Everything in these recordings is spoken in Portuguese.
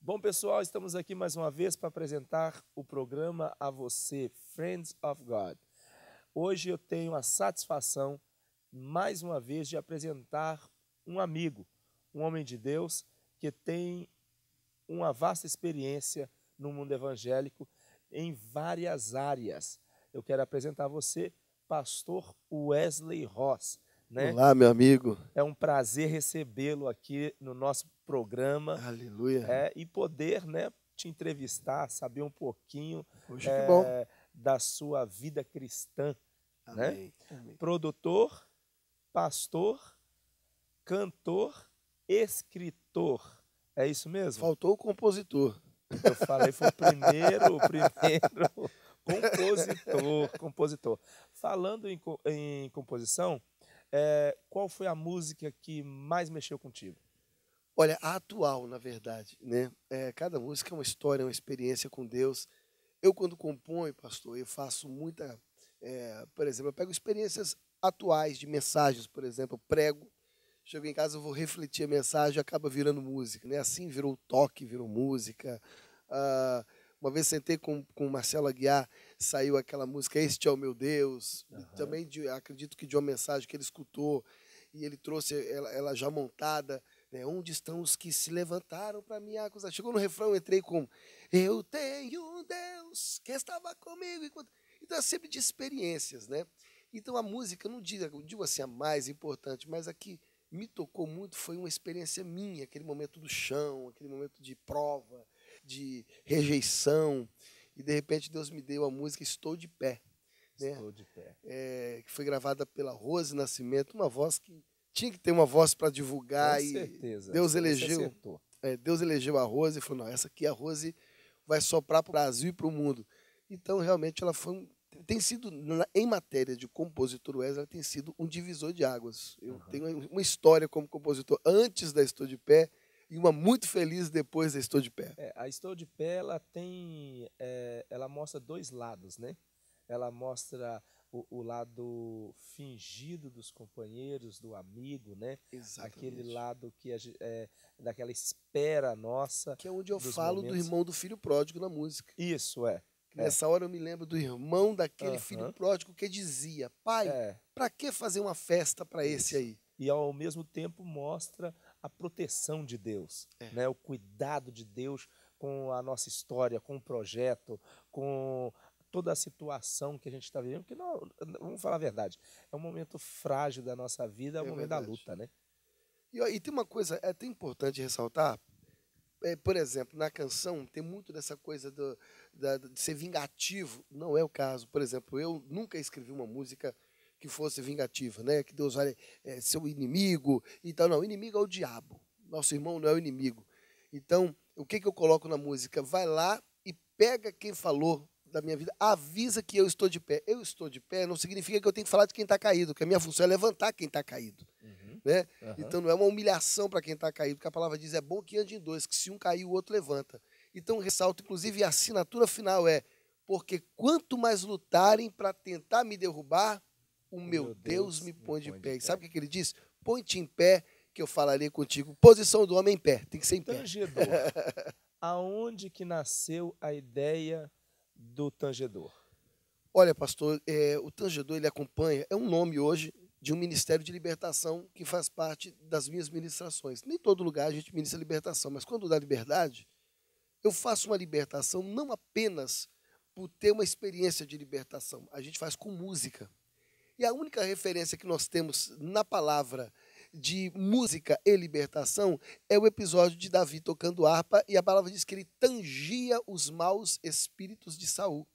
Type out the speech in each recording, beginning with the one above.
Bom, pessoal, estamos aqui mais uma vez para apresentar o programa a você, Friends of God. Hoje eu tenho a satisfação, mais uma vez, de apresentar um amigo, um homem de Deus que tem uma vasta experiência no mundo evangélico em várias áreas. Eu quero apresentar a você, pastor Wesley Ross, né? Olá, meu amigo. É um prazer recebê-lo aqui no nosso programa. Aleluia. E poder, né, te entrevistar, saber um pouquinho Poxa, que bom. da sua vida cristã, né? Amém. Amém. Produtor, pastor, cantor, escritor. É isso mesmo? Faltou o compositor. Eu falei, foi o primeiro compositor. Falando em composição, qual foi a música que mais mexeu contigo? Olha, a atual, na verdade, né? Cada música é uma história, uma experiência com Deus. Eu, quando componho, pastor, eu faço muita... por exemplo, eu pego experiências atuais de mensagens, por exemplo, eu prego, chego em casa, eu vou refletir a mensagem, acaba virando música, né? Assim virou o toque, virou música. Uma vez sentei com o Marcelo Aguiar, saiu aquela música Este é o Meu Deus, também acredito que de uma mensagem que ele escutou, e ele trouxe ela já montada, né? Onde estão os que se levantaram para me acusar? Chegou no refrão, eu entrei com Eu tenho um Deus que estava comigo. Então é sempre de experiências, né? Então a música, não digo assim a mais importante, mas a que me tocou muito foi uma experiência minha, aquele momento do chão, aquele momento de prova, de rejeição, e de repente Deus me deu a música Estou de Pé, né? Estou de pé. Que foi gravada pela Rose Nascimento, uma voz que tinha que ter uma voz para divulgar, Com e certeza. Deus Você elegeu, acertou. Deus elegeu a Rose e falou, não, essa aqui a Rose vai soprar para o Brasil e para o mundo. Então realmente ela tem sido, em matéria de compositor Wesley, ela tem sido um divisor de águas. Eu tenho uma história como compositor antes da Estou de Pé e uma muito feliz depois da Estou de Pé. A Estou de Pé, ela mostra dois lados, né? Ela mostra o lado fingido dos companheiros, do amigo, né? Exatamente. Aquele lado que daquela espera nossa. Que é onde eu dos falo do momentos. irmão do filho pródigo na música. Isso, é. Nessa hora eu me lembro do irmão daquele filho pródigo que dizia, pai, para que fazer uma festa para esse aí? E ao mesmo tempo mostra a proteção de Deus, né? O cuidado de Deus com a nossa história, com o projeto, com toda a situação que a gente está vivendo, porque não, vamos falar a verdade, é um momento frágil da nossa vida, é o momento da luta, né? E tem uma coisa até importante ressaltar, por exemplo, na canção tem muito dessa coisa de ser vingativo, não é o caso. Por exemplo, eu nunca escrevi uma música que fosse vingativa, né? Que Deus vai ser o inimigo. Então, não, o inimigo é o diabo. Nosso irmão não é o inimigo. Então, o que eu coloco na música? Vai lá e pega quem falou da minha vida, avisa que eu estou de pé. Eu estou de pé não significa que eu tenho que falar de quem está caído, que a minha função é levantar quem está caído. Né? Então não é uma humilhação para quem está caído, porque a palavra diz, é bom que ande em dois, que se um cair, o outro levanta. Então ressalto, inclusive, a assinatura final é, porque quanto mais lutarem para tentar me derrubar, o meu Deus me põe de pé. E sabe o que ele diz? Põe-te em pé, que eu falarei contigo. Posição do homem em pé, tem que ser em pé. Tangedor. Aonde que nasceu a ideia do tangedor? Olha, pastor, o tangedor, ele acompanha, é um nome hoje de um ministério de libertação que faz parte das minhas ministrações. Nem todo lugar a gente ministra libertação, mas quando dá liberdade, eu faço uma libertação não apenas por ter uma experiência de libertação, a gente faz com música. E a única referência que nós temos na palavra de música e libertação é o episódio de Davi tocando harpa, e a palavra diz que ele tangia os maus espíritos de Saul.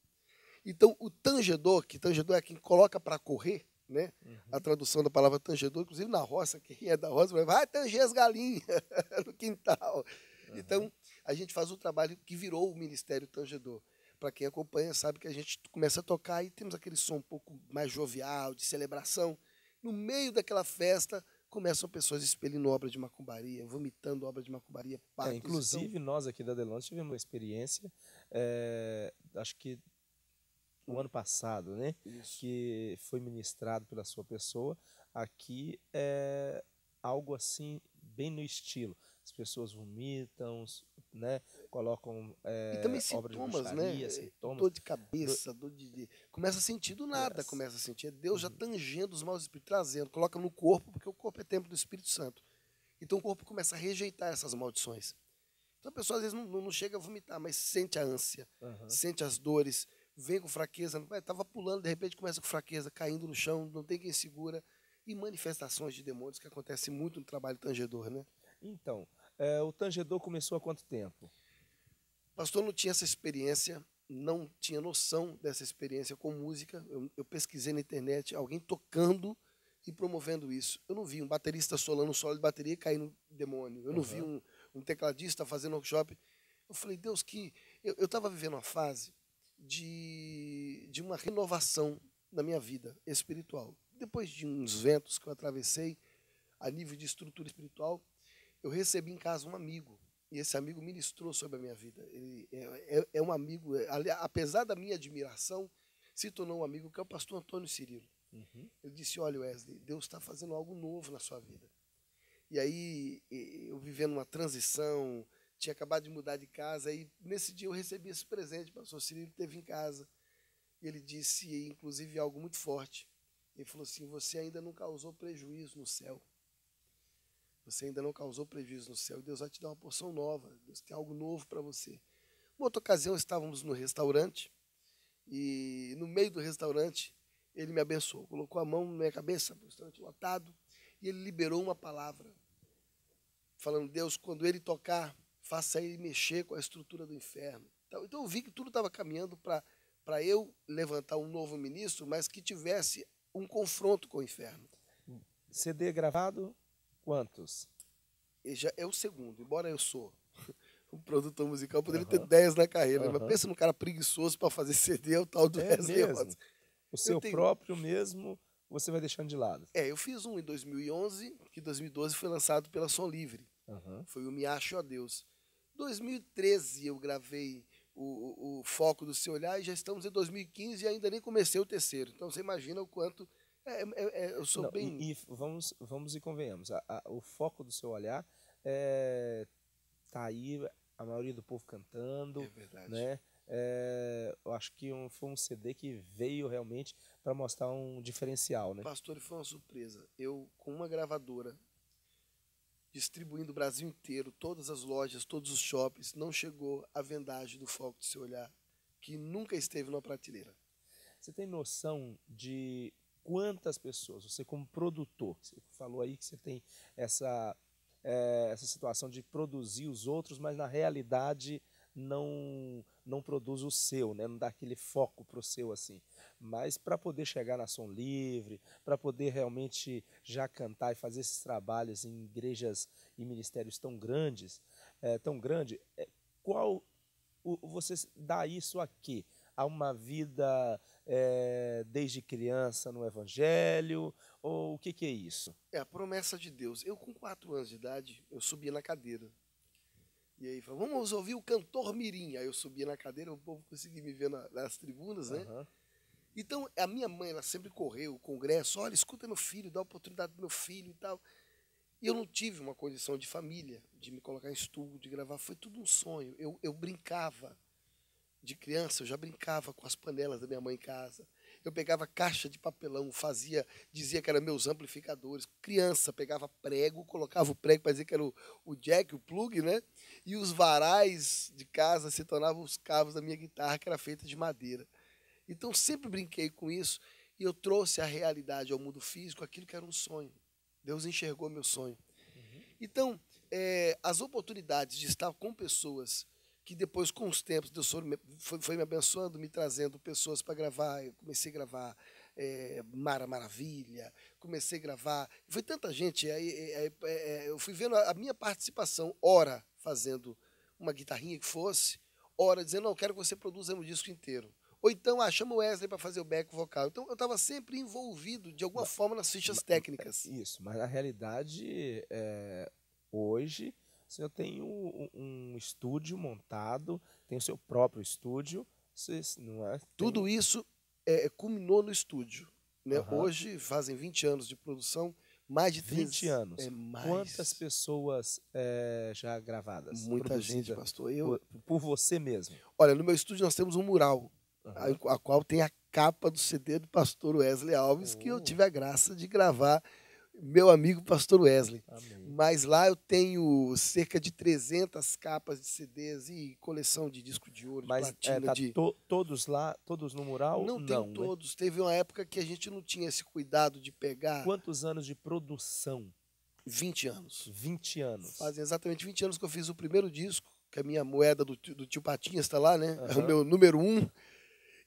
Então, o tangedor, que tangedor é quem coloca para correr, né? A tradução da palavra tangedor, inclusive na roça, quem é da roça vai tanger as galinhas no quintal. Então, a gente faz um trabalho que virou o Ministério Tangedor. Para quem acompanha, sabe que a gente começa a tocar e temos aquele som um pouco mais jovial, de celebração. No meio daquela festa, começam pessoas expelindo obra de macumbaria, vomitando obra de macumbaria, pactos. Inclusive, nós aqui da Delonte tivemos uma experiência, acho que o ano passado, né? Isso. Que foi ministrado pela sua pessoa. Aqui algo assim, bem no estilo. as pessoas vomitam, né? Colocam E também obra de sintomas, né? bruxaria, sintomas. Dor de cabeça, começa a sentir do nada, Yes. começa a sentir. É Deus já tangendo os maus espíritos, trazendo, coloca no corpo, porque o corpo é templo do Espírito Santo. Então o corpo começa a rejeitar essas maldições. Então a pessoa às vezes não chega a vomitar, mas sente a ânsia, Aham. sente as dores, vem com fraqueza, estava pulando, de repente começa com fraqueza, caindo no chão, não tem quem segura. E manifestações de demônios que acontecem muito no trabalho tangedor, né? Então, o tangedor começou há quanto tempo? O pastor não tinha essa experiência, não tinha noção dessa experiência com música. Eu pesquisei na internet alguém tocando e promovendo isso. Eu não vi um baterista solando um solo de bateria e cair no demônio. Eu não vi um tecladista fazendo workshop. Eu falei, Deus, que eu estava vivendo uma fase de uma renovação na minha vida espiritual. Depois de uns ventos que eu atravessei a nível de estrutura espiritual, eu recebi em casa um amigo. E esse amigo ministrou sobre a minha vida. Ele é um amigo, apesar da minha admiração, se tornou um amigo, que é o pastor Antônio Cirilo. Uhum. Ele disse, olha, Wesley, Deus está fazendo algo novo na sua vida. E aí, eu vivendo uma transição, tinha acabado de mudar de casa, e nesse dia eu recebi esse presente, o pastor Cirilo esteve em casa, e ele disse, inclusive, algo muito forte. Ele falou assim, você ainda não causou prejuízo no céu. Você ainda não causou prejuízo no céu, e Deus vai te dar uma porção nova, Deus tem algo novo para você. Uma outra ocasião, estávamos no restaurante, e no meio do restaurante, ele me abençoou, colocou a mão na minha cabeça, o restaurante lotado, e ele liberou uma palavra, falando, Deus, quando ele tocar, faça ele mexer com a estrutura do inferno. Então eu vi que tudo estava caminhando para eu levantar um novo ministro, mas que tivesse um confronto com o inferno. CD gravado, quantos? E já é o segundo, embora eu sou um produtor musical, poderia ter 10 na carreira, mas pensa num cara preguiçoso para fazer CD, é o tal do Wesley Rosa. O seu próprio mesmo, você vai deixando de lado. Eu fiz um em 2011, que em 2012 foi lançado pela Som Livre. Foi o Me Ache, ó Deus. 2013 eu gravei o Foco do Seu Olhar e já estamos em 2015 e ainda nem comecei o terceiro. Então você imagina o quanto eu sou bem... E vamos e convenhamos, o Foco do Seu Olhar tá aí, a maioria do povo cantando, né? Eu acho que foi um CD que veio realmente para mostrar um diferencial, né? Pastor, foi uma surpresa. Eu, com uma gravadora, distribuindo o Brasil inteiro, todas as lojas, todos os shoppings, não chegou a vendagem do Foco do Seu Olhar, que nunca esteve numa prateleira. Você tem noção de quantas pessoas, você como produtor, você falou aí que você tem essa situação de produzir os outros, mas na realidade não produz o seu, né? Não dá aquele foco para o seu assim. Mas para poder chegar na Som Livre, para poder realmente já cantar e fazer esses trabalhos em igrejas e ministérios tão grandes, qual você dá isso a quê? A uma vida desde criança no Evangelho? Ou o que é isso? É a promessa de Deus. Eu, com 4 anos de idade, eu subia na cadeira. E aí, falou, vamos ouvir o cantor mirim. Aí eu subia na cadeira, o povo conseguia me ver nas tribunas, né? Então, a minha mãe, ela sempre correu o congresso, olha, escuta meu filho, dá oportunidade pro meu filho e tal. E eu não tive uma condição de família, de me colocar em estúdio, de gravar, foi tudo um sonho. Eu brincava de criança, eu já brincava com as panelas da minha mãe em casa. Eu pegava caixa de papelão, dizia que eram meus amplificadores. Criança, pegava prego, colocava o prego para dizer que era o jack, o plug, né? E os varais de casa se tornavam os cabos da minha guitarra, que era feita de madeira. Então, sempre brinquei com isso e eu trouxe a realidade ao mundo físico, aquilo que era um sonho. Deus enxergou meu sonho. Então, as oportunidades de estar com pessoas que depois, com os tempos, Deus foi me abençoando, me trazendo pessoas para gravar. Eu comecei a gravar Mara Maravilha, comecei a gravar. Foi tanta gente, eu fui vendo a minha participação, ora fazendo uma guitarrinha que fosse, ora dizendo, não, quero que você produza um disco inteiro. Ou então, chama o Wesley para fazer o back vocal. Então, eu estava sempre envolvido, de alguma forma, nas fichas técnicas. Isso, mas na realidade, hoje, você tem um estúdio montado, tem o seu próprio estúdio, não é? Tudo isso culminou no estúdio. Né? Hoje, fazem 20 anos de produção, Mais de 20 anos. mais. Quantas pessoas já gravadas? Muita gente, produzidas pastor. por você mesmo? Olha, no meu estúdio nós temos um mural, Aham. a qual tem a capa do CD do pastor Wesley Alves, que eu Oh, tive a graça de gravar, meu amigo pastor Wesley. amém. Mas lá eu tenho cerca de 300 capas de CDs e coleção de disco de ouro, de Mas platina, tá de... todos lá, todos no mural? Não tenho Não, né? todos. Teve uma época que a gente não tinha esse cuidado de pegar Quantos anos de produção? 20 anos. 20 anos. Fazem exatamente 20 anos que eu fiz o primeiro disco, que a minha moeda do tio Patinhas está lá, né? É o Aham. meu número 1.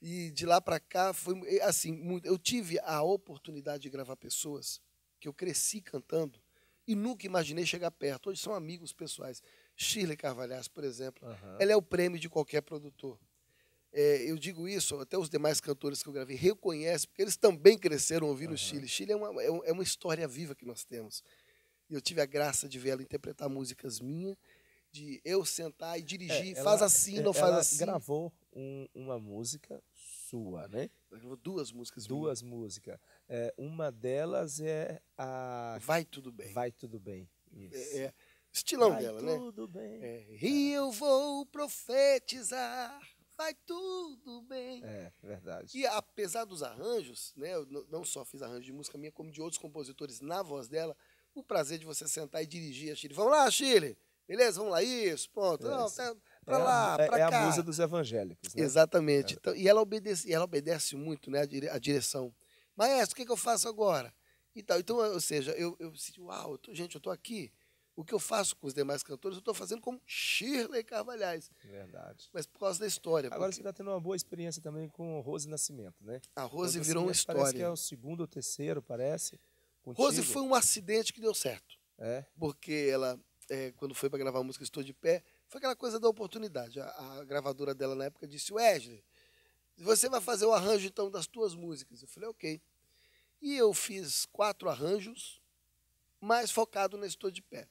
E de lá para cá, foi assim, eu tive a oportunidade de gravar pessoas que eu cresci cantando e nunca imaginei chegar perto. Hoje são amigos pessoais. Shirley Carvalhais, por exemplo, Aham. ela é o prêmio de qualquer produtor. Eu digo isso, até os demais cantores que eu gravei reconhecem, porque eles também cresceram ouvindo Aham. Shirley. Shirley é uma história viva que nós temos. E eu tive a graça de ver ela interpretar músicas minhas, de eu sentar e dirigir, faz assim, não faz ela assim. gravou uma música sua, né? Ela gravou 2 músicas minhas. Duas músicas. Uma delas é a Vai Tudo Bem. Vai Tudo Bem. Isso. Estilão Vai dela, né? tudo bem. E eu vou profetizar, vai tudo bem. É, verdade. E apesar dos arranjos, né, eu não só fiz arranjo de música minha, como de outros compositores na voz dela, o prazer de você sentar e dirigir a Shirley. Vamos lá, Shirley! Beleza? Vamos lá, isso, pronto. Não, tá, pra lá, pra cá. É a musa dos evangélicos, né? Exatamente. Então, e ela obedece muito, né, a direção. Maestro, o que eu faço agora? E tal. Então, ou seja, eu senti, uau, gente, eu estou aqui. O que eu faço com os demais cantores, eu estou fazendo como Shirley Carvalhais. Verdade. Mas por causa da história. Agora você está tendo uma boa experiência também com Rose Nascimento, né? A Rose Rose virou uma Nascimento parece que é história. o segundo ou terceiro, parece. Rose Contigo. foi um acidente que deu certo. É? Porque ela, quando foi para gravar a música Estou de Pé, foi aquela coisa da oportunidade. A gravadora dela na época disse, Wesley, você vai fazer o arranjo então das tuas músicas. Eu falei, ok. E eu fiz 4 arranjos, mais focado na Estou de Pé.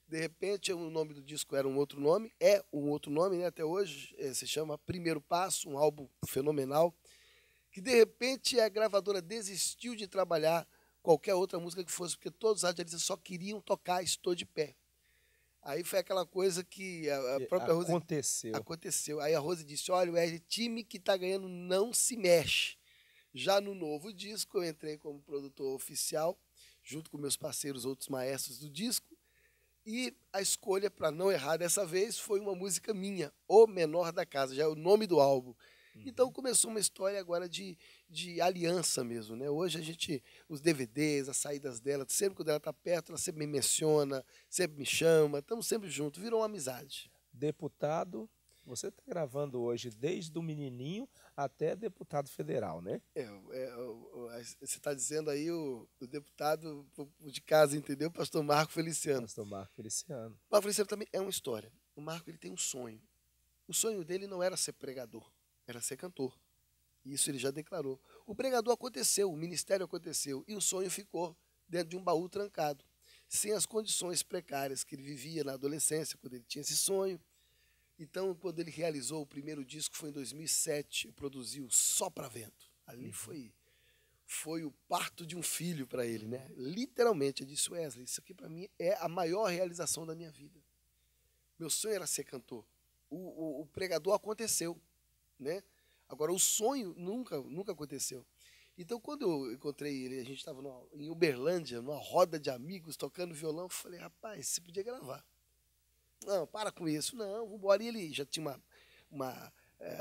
De repente, o nome do disco era um outro nome, é um outro nome, né, até hoje, se chama Primeiro Passo, um álbum fenomenal, que de repente a gravadora desistiu de trabalhar qualquer outra música que fosse, porque todos os radialistas só queriam tocar Estou de Pé. Aí foi aquela coisa que a própria Rose... Aconteceu. Aí a Rose disse, olha, o time que está ganhando não se mexe. Já no novo disco, eu entrei como produtor oficial, junto com meus parceiros, outros maestros do disco, e a escolha, para não errar dessa vez, foi uma música minha, O Menor da Casa, já é o nome do álbum. Então começou uma história agora de aliança mesmo, né? Hoje a gente, os DVDs, as saídas dela, sempre quando ela está perto, ela sempre me menciona, sempre me chama, estamos sempre juntos, virou uma amizade. Deputado, você está gravando hoje desde o menininho até deputado federal, né? Você está dizendo aí o deputado de casa, entendeu? Pastor Marco Feliciano. Pastor Marco Feliciano. O Marco Feliciano também é uma história. O Marco ele tem um sonho. O sonho dele não era ser pregador, era ser cantor. Isso ele já declarou. O pregador aconteceu, o ministério aconteceu, e o sonho ficou dentro de um baú trancado, sem as condições precárias que ele vivia na adolescência, quando ele tinha esse sonho. Então, quando ele realizou o primeiro disco, foi em 2007, produziu Só Pra Vento. Ali foi o parto de um filho para ele, né? Literalmente, eu disse, Wesley, isso aqui para mim é a maior realização da minha vida. Meu sonho era ser cantor. O pregador aconteceu, né? Agora, o sonho nunca aconteceu. Então, quando eu encontrei ele, a gente estava em Uberlândia, numa roda de amigos, tocando violão, eu falei, rapaz, você podia gravar. Não, para com isso. Não, vamos embora. E ele já tinha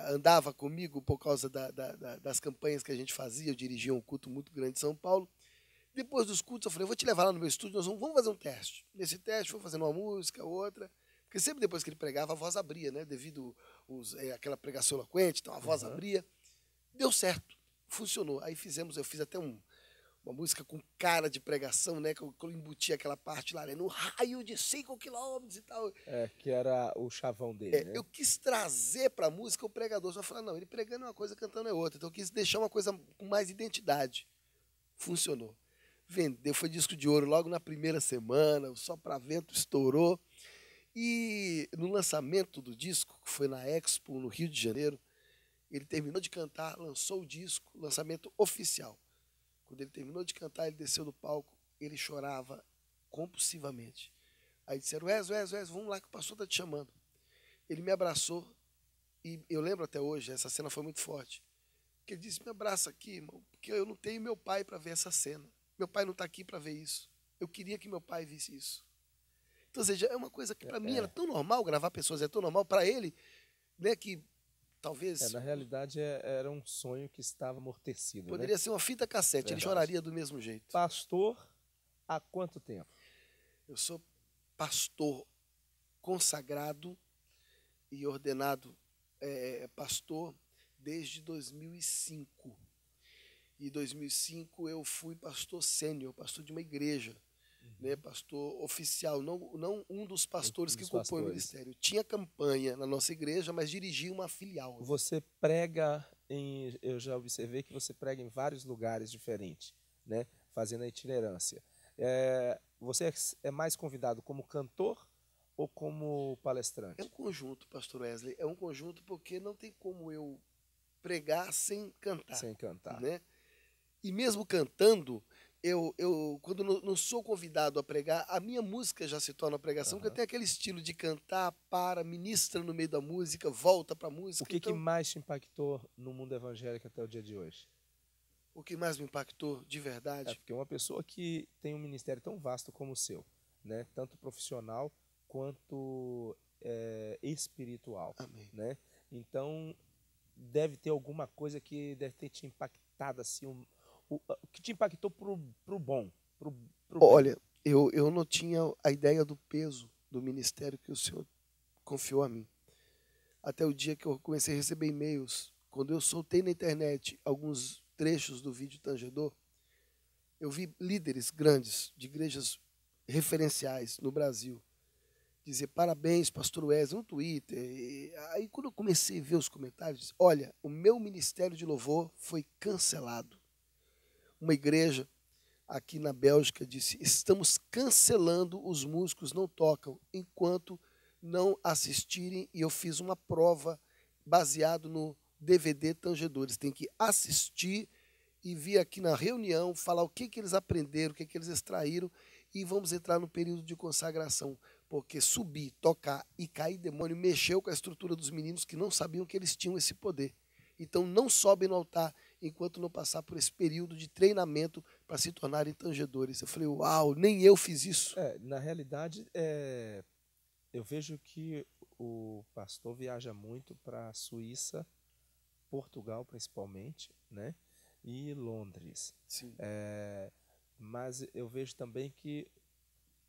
andava comigo por causa das campanhas que a gente fazia. Eu dirigia um culto muito grande em São Paulo. Depois dos cultos, eu falei, eu vou te levar lá no meu estúdio, nós vamos fazer um teste. Nesse teste, fui fazendo uma música, outra. Porque sempre depois que ele pregava, a voz abria, né? Devido àquela pregação eloquente, então a voz abria. Deu certo, funcionou. Aí eu fiz até uma música com cara de pregação, né? Que eu embuti aquela parte lá, né? No raio de 5 quilômetros e tal. Que era o chavão dele, né? Eu quis trazer para a música o pregador. Só falar, não, ele pregando é uma coisa, cantando é outra. Então eu quis deixar uma coisa com mais identidade. Funcionou. Vendeu, foi disco de ouro logo na primeira semana, o Só Pra Vento estourou. E no lançamento do disco, que foi na Expo, no Rio de Janeiro, ele terminou de cantar, lançou o disco, lançamento oficial. Quando ele terminou de cantar, ele desceu do palco ele chorava compulsivamente. Aí disseram, Wes, vamos lá que o pastor está te chamando. Ele me abraçou, e eu lembro até hoje, essa cena foi muito forte, que ele disse, me abraça aqui, irmão, porque eu não tenho meu pai para ver essa cena. Meu pai não está aqui para ver isso. Eu queria que meu pai visse isso. Então, ou seja, é uma coisa que para mim era tão normal, gravar pessoas é tão normal, para ele, né, que talvez... Na realidade, era um sonho que estava amortecido, poderia né? ser uma fita cassete, Verdade. ele choraria do mesmo jeito. Pastor, há quanto tempo? Eu sou pastor consagrado e ordenado pastor desde 2005. E em 2005 eu fui pastor sênior, pastor de uma igreja, né, pastor oficial, não um dos pastores que compõem o ministério. Tinha campanha na nossa igreja, mas dirigia uma filial. Você prega eu já observei que você prega em vários lugares diferentes, né, fazendo a itinerância. Você é mais convidado como cantor ou como palestrante? É um conjunto, pastor Wesley, é um conjunto porque não tem como eu pregar sem cantar. Sem cantar. Né? E mesmo cantando, eu quando não sou convidado a pregar, a minha música já se torna pregação, porque eu tenho aquele estilo de cantar, ministra no meio da música, volta para a música. O que mais te impactou no mundo evangélico até o dia de hoje? O que mais me impactou de verdade? Porque uma pessoa que tem um ministério tão vasto como o seu, né, tanto profissional quanto espiritual. Amém. Né? Então, deve ter alguma coisa que deve ter te impactado assim, o que te impactou pro bom, pro Olha, eu não tinha a ideia do peso do ministério que o Senhor confiou a mim. Até o dia que eu comecei a receber e-mails, quando eu soltei na internet alguns trechos do vídeo Tangedor, eu vi líderes grandes de igrejas referenciais no Brasil dizer parabéns, pastor Wesley, no Twitter. E aí quando eu comecei a ver os comentários, olha, o meu ministério de louvor foi cancelado. Uma igreja aqui na Bélgica disse, estamos cancelando, os músicos não tocam enquanto não assistirem, e eu fiz uma prova baseado no DVD Tangedores. Tem que assistir e vir aqui na reunião, falar o que eles aprenderam, o que eles extraíram, e vamos entrar no período de consagração. Porque subir, tocar e cair demônio mexeu com a estrutura dos meninos que não sabiam que eles tinham esse poder. Então não sobem no altar enquanto não passar por esse período de treinamento para se tornarem tangedores. Eu falei, uau, nem eu fiz isso. Na realidade, eu vejo que o pastor viaja muito para a Suíça, Portugal principalmente, né? E Londres. Sim. Mas eu vejo também que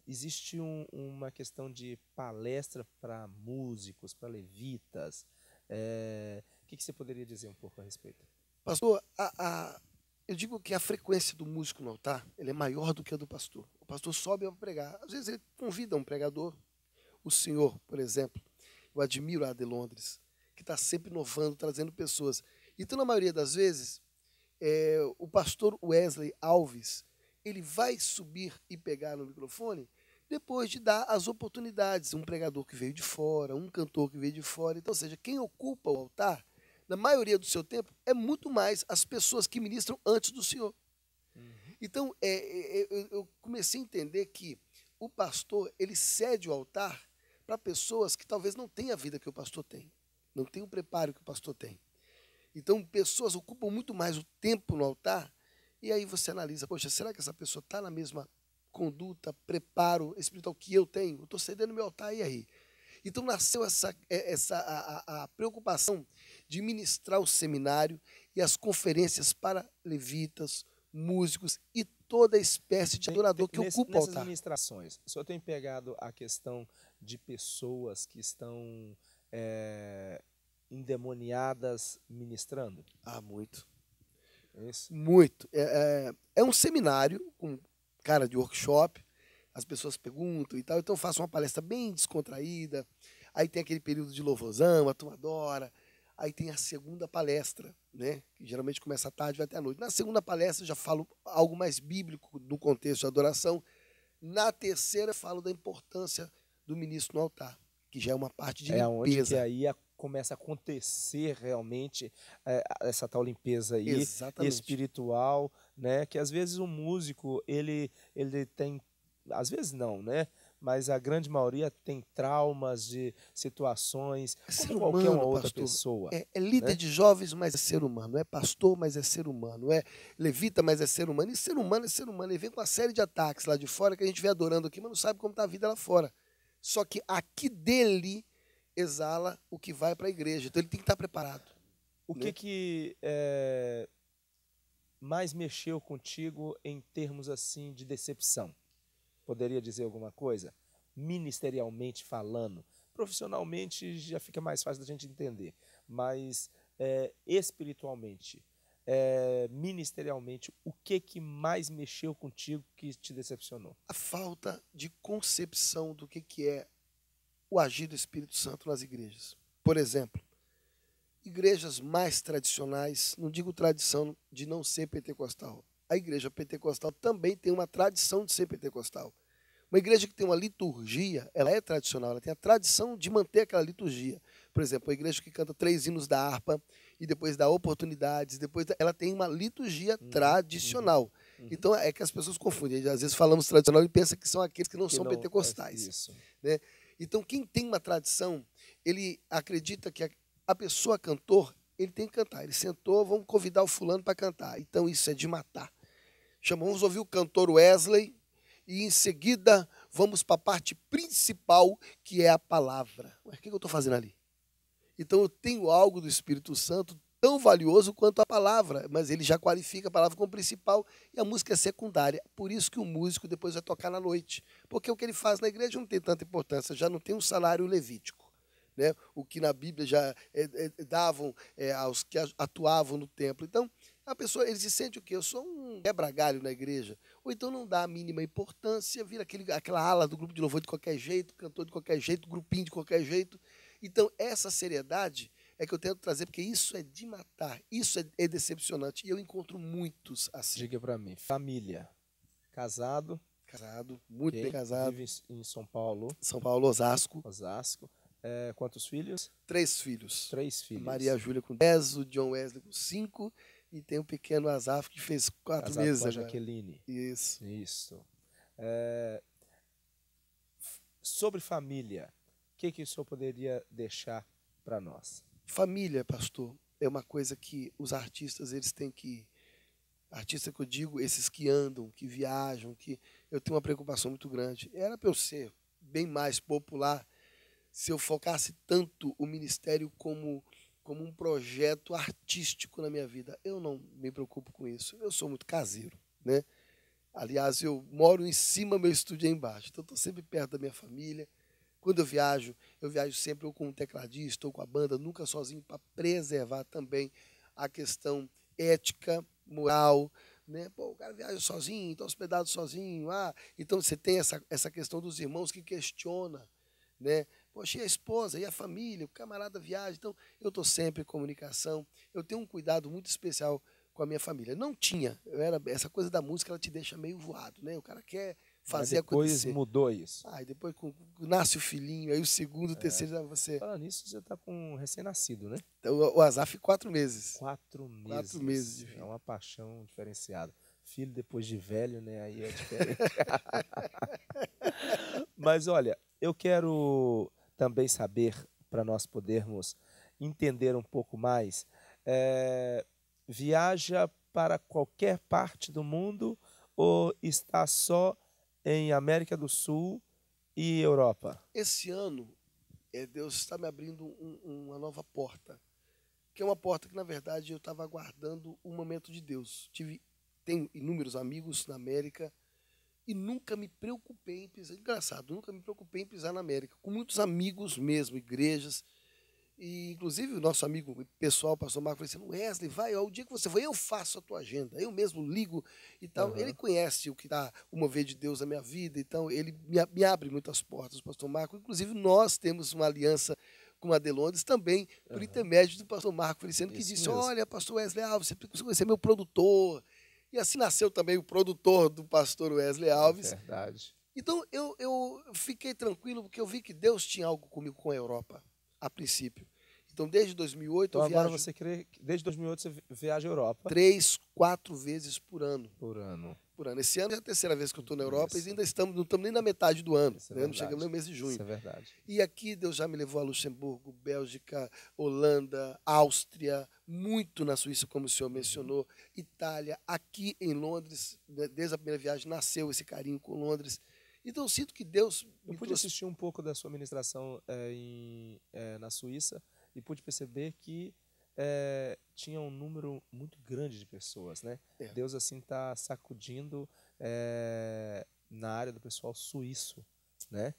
existe uma questão de palestra para músicos, para levitas. O que você poderia dizer um pouco a respeito? Pastor, eu digo que a frequência do músico no altar ele é maior do que a do pastor. O pastor sobe para pregar. Às vezes ele convida um pregador. O senhor, por exemplo, eu admiro a de Londres, que está sempre inovando, trazendo pessoas. Então, na maioria das vezes, o pastor Wesley Alves, ele vai subir e pegar no microfone depois de dar as oportunidades. Um pregador que veio de fora, um cantor que veio de fora. Então, ou seja, quem ocupa o altar, na maioria do seu tempo, é muito mais as pessoas que ministram antes do senhor. Então, eu comecei a entender que o pastor, ele cede o altar para pessoas que talvez não tenham a vida que o pastor tem, não tenham o preparo que o pastor tem. Então, pessoas ocupam muito mais o tempo no altar, e aí você analisa, poxa, será que essa pessoa está na mesma conduta, preparo espiritual que eu tenho? Eu estou cedendo meu altar, e aí? Então, nasceu a preocupação de ministrar o seminário e as conferências para levitas, músicos e toda espécie de adorador que ocupa o altar. Nessas ministrações, o senhor tem pegado a questão de pessoas que estão endemoniadas ministrando? Muito. Isso? Muito. É um seminário com cara de workshop, as pessoas perguntam e tal, então eu faço uma palestra bem descontraída, aí tem aquele período de louvorzão, a turma adora, aí tem a segunda palestra, né, que geralmente começa à tarde e vai até à noite. Na segunda palestra eu já falo algo mais bíblico no contexto de adoração, na terceira eu falo da importância do ministro no altar, que já é uma parte de limpeza. Onde que aí começa a acontecer realmente essa tal limpeza aí, exatamente, espiritual, né? Que às vezes o músico, ele tem, às vezes não, né? Mas a grande maioria tem traumas de situações, É ser como qualquer uma humano, outra pastor. pessoa, É líder né? de jovens, mas é ser humano. É pastor, mas é ser humano. É levita, mas é ser humano. E ser humano é ser humano. Ele vem com uma série de ataques lá de fora que a gente vê adorando aqui, mas não sabe como está a vida lá fora. Só que aqui dele exala o que vai para a igreja. Então ele tem que estar preparado. O Né? que mais mexeu contigo em termos assim de decepção? Poderia dizer alguma coisa? Ministerialmente falando. Profissionalmente já fica mais fácil da gente entender. Mas espiritualmente, ministerialmente, o que mais mexeu contigo que te decepcionou? A falta de concepção do que é o agir do Espírito Santo nas igrejas. Por exemplo, igrejas mais tradicionais, não digo tradição de não ser pentecostal. A igreja pentecostal também tem uma tradição de ser pentecostal. Uma igreja que tem uma liturgia, ela é tradicional, ela tem a tradição de manter aquela liturgia. Por exemplo, a igreja que canta 3 hinos da harpa e depois dá oportunidades, ela tem uma liturgia tradicional. Então é que as pessoas confundem. Às vezes falamos tradicional e pensam que são aqueles que não são pentecostais. Isso. Né? Então quem tem uma tradição, ele acredita que a pessoa cantor, ele tem que cantar. Ele sentou, vamos convidar o fulano para cantar. Então isso é de matar. Vamos ouvir o cantor Wesley, e em seguida vamos para a parte principal, que é a palavra. Mas o que eu estou fazendo ali? Então eu tenho algo do Espírito Santo tão valioso quanto a palavra, mas ele já qualifica a palavra como principal e a música é secundária. Por isso que o músico depois vai tocar na noite. Porque o que ele faz na igreja não tem tanta importância, já não tem um salário levítico. Né? O que na Bíblia já davam aos que atuavam no templo. Então, a pessoa, ele se sente o quê? Eu sou um quebra-galho na igreja. Ou então não dá a mínima importância, vira aquela ala do grupo de louvor de qualquer jeito, cantor de qualquer jeito, grupinho de qualquer jeito. Então, essa seriedade é que eu tento trazer, porque isso é de matar, isso é decepcionante. E eu encontro muitos assim. Diga para mim, família, casado. Casado, muito bem casado. Vive em São Paulo. São Paulo, Osasco. Quantos filhos? 3 filhos. 3 filhos. Maria Júlia com 10, o John Wesley com 5 e tem o pequeno Asaf que fez 4 meses com a agora. Jaqueline. Isso. Sobre família, o que o senhor poderia deixar para nós? Família, pastor, é uma coisa que os artistas eles têm que... Artista que eu digo, esses que andam, que viajam, que eu tenho uma preocupação muito grande. Era para eu ser bem mais popular se eu focasse tanto o ministério como um projeto artístico na minha vida. Eu não me preocupo com isso. Eu sou muito caseiro, né? Aliás, eu moro em cima, meu estúdio é embaixo. Então, estou sempre perto da minha família. Quando eu viajo sempre ou com um tecladista ou com a banda, nunca sozinho, para preservar também a questão ética, moral, né? Pô, o cara viaja sozinho, está hospedado sozinho. Então você tem essa questão dos irmãos que questiona, né? Poxa, e a esposa, e a família, o camarada viaja. Então, eu estou sempre em comunicação. Eu tenho um cuidado muito especial com a minha família. Não tinha. Essa coisa da música, ela te deixa meio voado, né? O cara quer fazer acontecer. Depois mudou isso. E depois nasce o filhinho, aí o segundo, o terceiro, você... Falando nisso, você está com um recém-nascido, né? Então, o Asaf, 4 meses. 4 meses. 4 meses de vida. É uma paixão diferenciada. Filho depois de velho, né? Aí é diferente. Mas olha, eu quero também saber, para nós podermos entender um pouco mais, viaja para qualquer parte do mundo ou está só em América do Sul e Europa? Esse ano, Deus está me abrindo uma nova porta, que é uma porta que, na verdade, eu estava aguardando o momento de Deus. Tenho inúmeros amigos na América e nunca me preocupei em pisar. Engraçado, nunca me preocupei em pisar na América. Com muitos amigos mesmo, igrejas. E, inclusive, o nosso amigo pessoal, o pastor Marco, falou assim: Wesley, vai, o dia que você for, eu faço a tua agenda. Eu mesmo ligo e tal. Uhum. Ele conhece o que está o mover de Deus na minha vida. Então, ele me abre muitas portas, o pastor Marco. Inclusive, nós temos uma aliança com a Delondes também, por intermédio do pastor Marco Feliciano, que disse: olha, pastor Wesley Alves, você é meu produtor. E assim nasceu também o produtor do pastor Wesley Alves. É verdade. Então, eu fiquei tranquilo, porque eu vi que Deus tinha algo comigo com a Europa, a princípio. Então, Então, desde 2008, Então eu agora viajo você crê que desde 2008 você viaja a Europa 3, 4 vezes por ano. por ano. Por ano. Esse ano é a terceira vez que eu estou na Europa e Isso, ainda não estamos nem na metade do ano. isso é Né? Não chegamos verdade. nem no mês de junho. Isso é verdade. E aqui Deus já me levou a Luxemburgo, Bélgica, Holanda, Áustria, muito na Suíça, como o senhor mencionou, Itália, aqui em Londres, desde a primeira viagem nasceu esse carinho com Londres. Então eu sinto que Deus Eu me pude trouxe. assistir um pouco da sua ministração na Suíça e pude perceber que tinha um número muito grande de pessoas, né? É, Deus assim está sacudindo na área do pessoal suíço, né?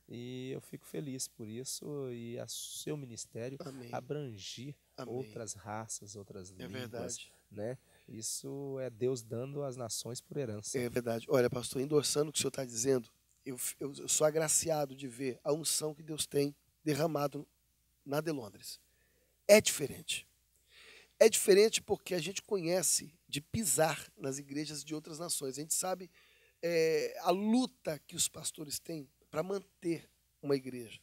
E eu fico feliz por isso e a seu ministério amém, abrangir amém. outras raças, outras É línguas, verdade. né? Isso é Deus dando às nações por herança. É verdade. Olha, pastor, endossando o que o senhor está dizendo, eu sou agraciado de ver a unção que Deus tem derramado na de Londres. É diferente. É diferente porque a gente conhece de pisar nas igrejas de outras nações. A gente sabe a luta que os pastores têm para manter uma igreja.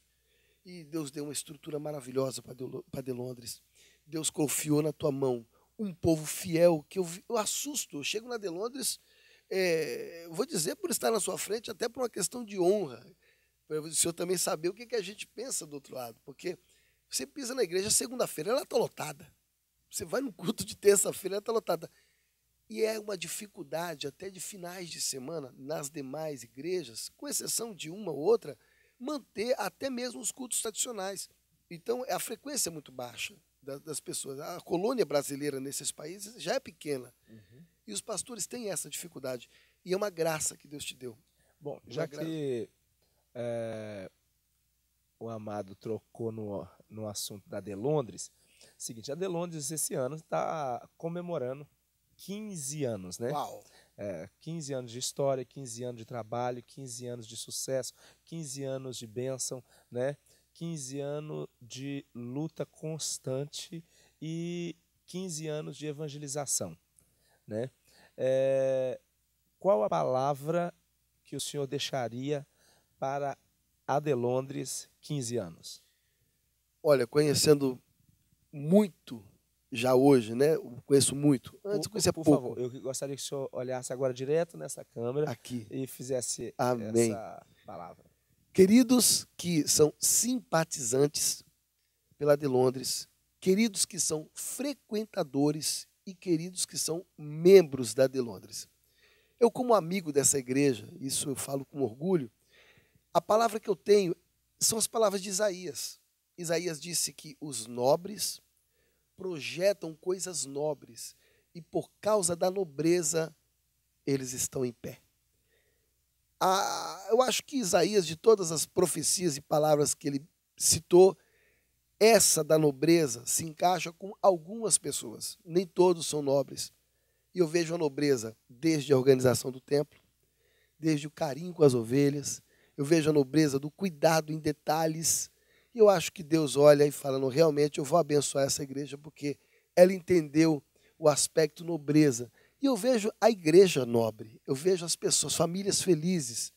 E Deus deu uma estrutura maravilhosa para de Londres. Deus confiou na tua mão um povo fiel que eu assusto. Eu chego na de Londres, vou dizer por estar na sua frente, até por uma questão de honra. Para o senhor também saber o que a gente pensa do outro lado. Porque você pisa na igreja segunda-feira, ela está lotada. Você vai no culto de terça-feira, ela está lotada. E é uma dificuldade até de finais de semana nas demais igrejas, com exceção de uma ou outra, manter até mesmo os cultos tradicionais. Então, a frequência é muito baixa das pessoas. A colônia brasileira nesses países já é pequena. Uhum. E os pastores têm essa dificuldade. E é uma graça que Deus te deu. Bom, já que o Amado trocou no assunto da de Londres, seguinte, a de Londres esse ano está comemorando 15 anos, né? Uau! 15 anos de história, 15 anos de trabalho, 15 anos de sucesso, 15 anos de bênção, né? 15 anos de luta constante e 15 anos de evangelização, né? Qual a palavra que o senhor deixaria para a de Londres 15 anos? Olha, conhecendo muito já hoje, né? Eu conheço muito. Antes eu conhecia Por pouco. favor, eu gostaria que o senhor olhasse agora direto nessa câmera Aqui. e fizesse Amém. essa palavra. Queridos que são simpatizantes pela de Londres, queridos que são frequentadores e queridos que são membros da de Londres. Eu, como amigo dessa igreja, isso eu falo com orgulho, a palavra que eu tenho são as palavras de Isaías. Isaías disse que os nobres projetam coisas nobres e por causa da nobreza eles estão em pé. Eu acho que Isaías, de todas as profecias e palavras que ele citou, essa da nobreza se encaixa com algumas pessoas. Nem todos são nobres. E eu vejo a nobreza desde a organização do templo, desde o carinho com as ovelhas, eu vejo a nobreza do cuidado em detalhes. E eu acho que Deus olha e fala, não, realmente eu vou abençoar essa igreja porque ela entendeu o aspecto nobreza. E eu vejo a igreja nobre, eu vejo as pessoas, famílias felizes,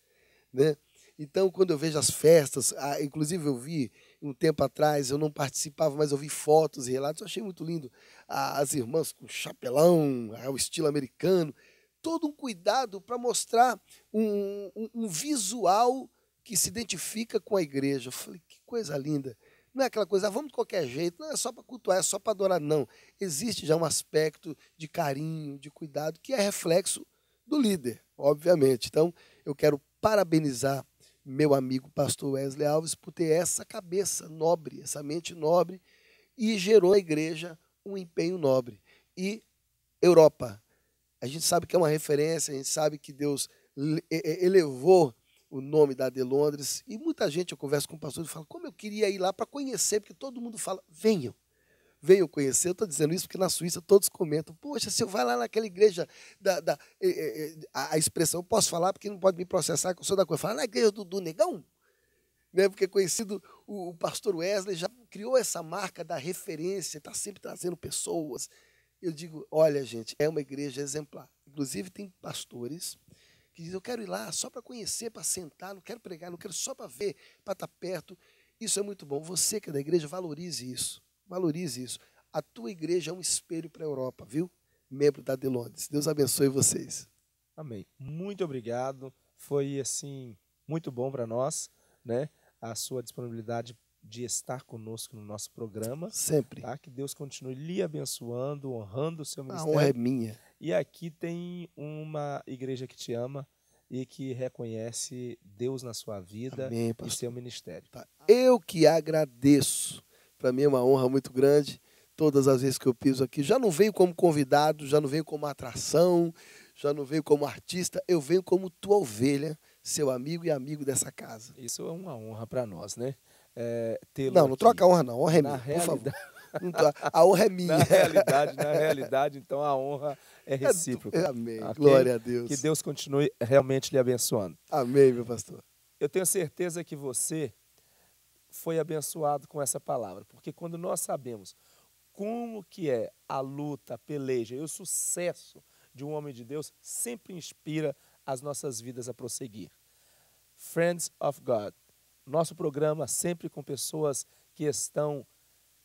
né? Então, quando eu vejo as festas, inclusive eu vi um tempo atrás, eu não participava, mas eu vi fotos e relatos, eu achei muito lindo. As irmãs com chapelão, o estilo americano, todo um cuidado para mostrar um visual que se identifica com a igreja. Eu falei, que coisa linda. Não é aquela coisa, vamos de qualquer jeito, não é só para cultuar, é só para adorar, não. Existe já um aspecto de carinho, de cuidado, que é reflexo do líder, obviamente. Então, eu quero parabenizar meu amigo pastor Wesley Alves por ter essa cabeça nobre, essa mente nobre, e gerou na igreja um empenho nobre. E Europa, a gente sabe que é uma referência, a gente sabe que Deus elevou o nome da de Londres, e muita gente, eu converso com o pastor e falo, como eu queria ir lá para conhecer, porque todo mundo fala, venham conhecer. Eu estou dizendo isso porque na Suíça todos comentam, poxa, se eu vai lá naquela igreja, a expressão, eu posso falar porque não pode me processar, que eu sou da coisa, falar na igreja do Negão, né? Porque conhecido, o pastor Wesley já criou essa marca da referência, está sempre trazendo pessoas. Eu digo, olha gente, é uma igreja exemplar. Inclusive tem pastores que dizem, eu quero ir lá só para conhecer, para sentar, não quero pregar, não quero só para ver, para estar perto. Isso é muito bom. Você que é da igreja, valorize isso. Valorize isso. A tua igreja é um espelho para a Europa, viu? Membro da Delones. Deus abençoe vocês. Amém. Muito obrigado. Foi, assim, muito bom para nós, né? A sua disponibilidade de estar conosco no nosso programa. Sempre. Tá? Que Deus continue lhe abençoando, honrando o seu A ministério. honra é minha. E aqui tem uma igreja que te ama e que reconhece Deus na sua vida. Amém, e pastor. seu ministério. Tá. Eu que agradeço. Para mim é uma honra muito grande. Todas as vezes que eu piso aqui, já não venho como convidado, já não venho como atração, já não venho como artista, eu venho como tua ovelha, seu amigo e amigo dessa casa. Isso é uma honra para nós, né? Tê-lo Não aqui. troca a honra não, a honra é Na minha, por favor. realidade, A honra é minha. na realidade, então a honra é recíproca. Amém, Ok? glória a Deus. Que Deus continue realmente lhe abençoando. Amém, meu pastor. Eu tenho certeza que você foi abençoado com essa palavra, porque quando nós sabemos como que é a luta, a peleja e o sucesso de um homem de Deus, sempre inspira as nossas vidas a prosseguir. Friends of God, nosso programa sempre com pessoas que estão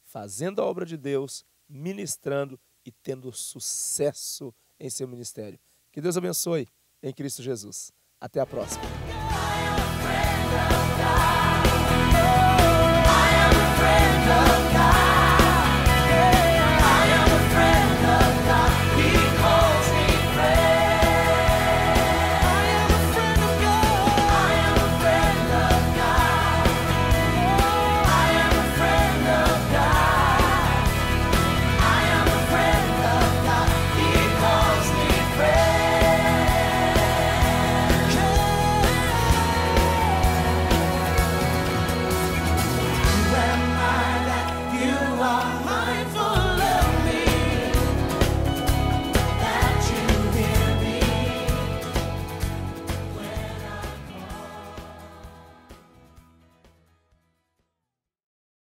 fazendo a obra de Deus, ministrando e tendo sucesso em seu ministério. Que Deus abençoe em Cristo Jesus. Até a próxima.